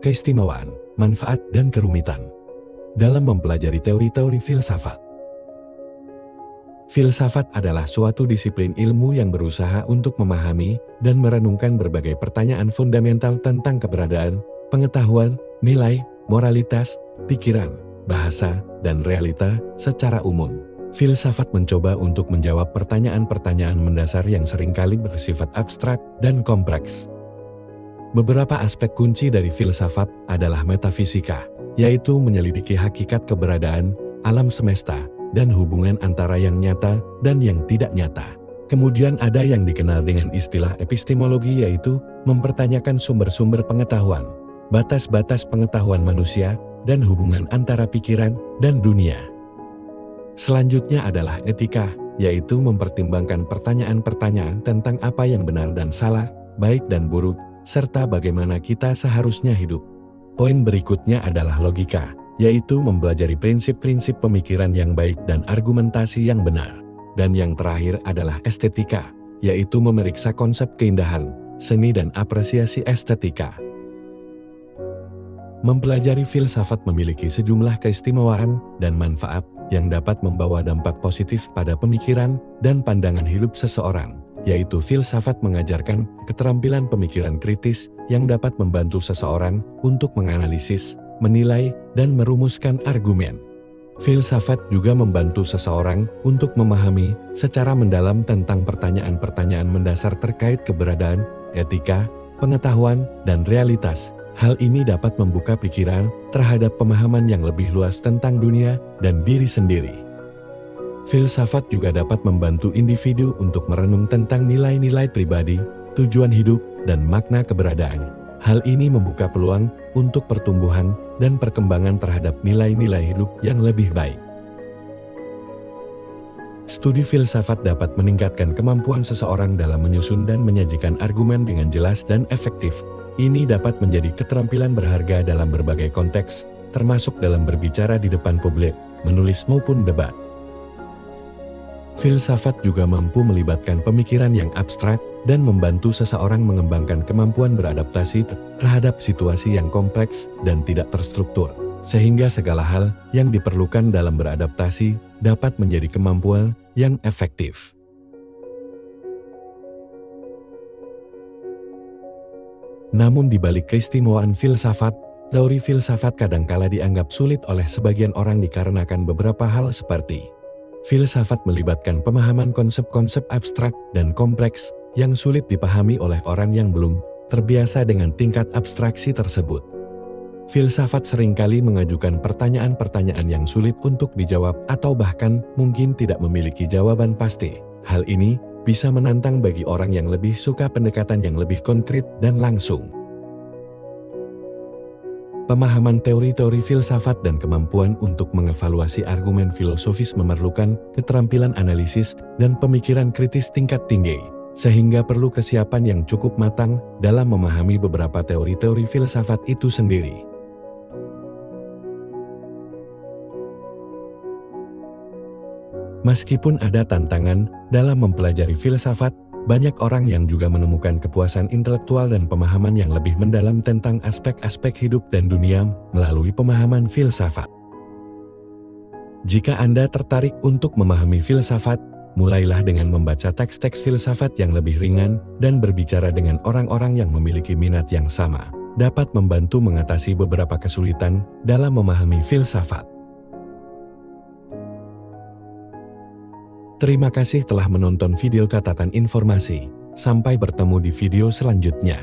keistimewaan, manfaat, dan kerumitan dalam mempelajari teori-teori filsafat. Filsafat adalah suatu disiplin ilmu yang berusaha untuk memahami dan merenungkan berbagai pertanyaan fundamental tentang keberadaan, pengetahuan, nilai, moralitas, pikiran, bahasa, dan realita secara umum. Filsafat mencoba untuk menjawab pertanyaan-pertanyaan mendasar yang seringkali bersifat abstrak dan kompleks. Beberapa aspek kunci dari filsafat adalah metafisika, yaitu menyelidiki hakikat keberadaan, alam semesta, dan hubungan antara yang nyata dan yang tidak nyata. Kemudian ada yang dikenal dengan istilah epistemologi, yaitu mempertanyakan sumber-sumber pengetahuan, batas-batas pengetahuan manusia, dan hubungan antara pikiran dan dunia. Selanjutnya adalah etika, yaitu mempertimbangkan pertanyaan-pertanyaan tentang apa yang benar dan salah, baik dan buruk, serta bagaimana kita seharusnya hidup. Poin berikutnya adalah logika, yaitu mempelajari prinsip-prinsip pemikiran yang baik dan argumentasi yang benar. Dan yang terakhir adalah estetika, yaitu memeriksa konsep keindahan, seni dan apresiasi estetika. Mempelajari filsafat memiliki sejumlah keistimewaan dan manfaat yang dapat membawa dampak positif pada pemikiran dan pandangan hidup seseorang, yaitu filsafat mengajarkan keterampilan pemikiran kritis yang dapat membantu seseorang untuk menganalisis, menilai, dan merumuskan argumen. Filsafat juga membantu seseorang untuk memahami secara mendalam tentang pertanyaan-pertanyaan mendasar terkait keberadaan, etika, pengetahuan, dan realitas. Hal ini dapat membuka pikiran terhadap pemahaman yang lebih luas tentang dunia dan diri sendiri. Filsafat juga dapat membantu individu untuk merenung tentang nilai-nilai pribadi, tujuan hidup, dan makna keberadaan. Hal ini membuka peluang untuk pertumbuhan dan perkembangan terhadap nilai-nilai hidup yang lebih baik. Studi filsafat dapat meningkatkan kemampuan seseorang dalam menyusun dan menyajikan argumen dengan jelas dan efektif. Ini dapat menjadi keterampilan berharga dalam berbagai konteks, termasuk dalam berbicara di depan publik, menulis maupun debat. Filsafat juga mampu melibatkan pemikiran yang abstrak dan membantu seseorang mengembangkan kemampuan beradaptasi terhadap situasi yang kompleks dan tidak terstruktur, sehingga segala hal yang diperlukan dalam beradaptasi dapat menjadi kemampuan yang efektif. Namun di balik keistimewaan filsafat, teori filsafat kadangkala dianggap sulit oleh sebagian orang dikarenakan beberapa hal seperti filsafat melibatkan pemahaman konsep-konsep abstrak dan kompleks yang sulit dipahami oleh orang yang belum terbiasa dengan tingkat abstraksi tersebut. Filsafat seringkali mengajukan pertanyaan-pertanyaan yang sulit untuk dijawab atau bahkan mungkin tidak memiliki jawaban pasti. Hal ini bisa menantang bagi orang yang lebih suka pendekatan yang lebih konkret dan langsung. Pemahaman teori-teori filsafat dan kemampuan untuk mengevaluasi argumen filosofis memerlukan keterampilan analisis dan pemikiran kritis tingkat tinggi, sehingga perlu kesiapan yang cukup matang dalam memahami beberapa teori-teori filsafat itu sendiri. Meskipun ada tantangan dalam mempelajari filsafat, banyak orang yang juga menemukan kepuasan intelektual dan pemahaman yang lebih mendalam tentang aspek-aspek hidup dan dunia melalui pemahaman filsafat. Jika Anda tertarik untuk memahami filsafat, mulailah dengan membaca teks-teks filsafat yang lebih ringan dan berbicara dengan orang-orang yang memiliki minat yang sama, dapat membantu mengatasi beberapa kesulitan dalam memahami filsafat. Terima kasih telah menonton video catatan informasi. Sampai bertemu di video selanjutnya.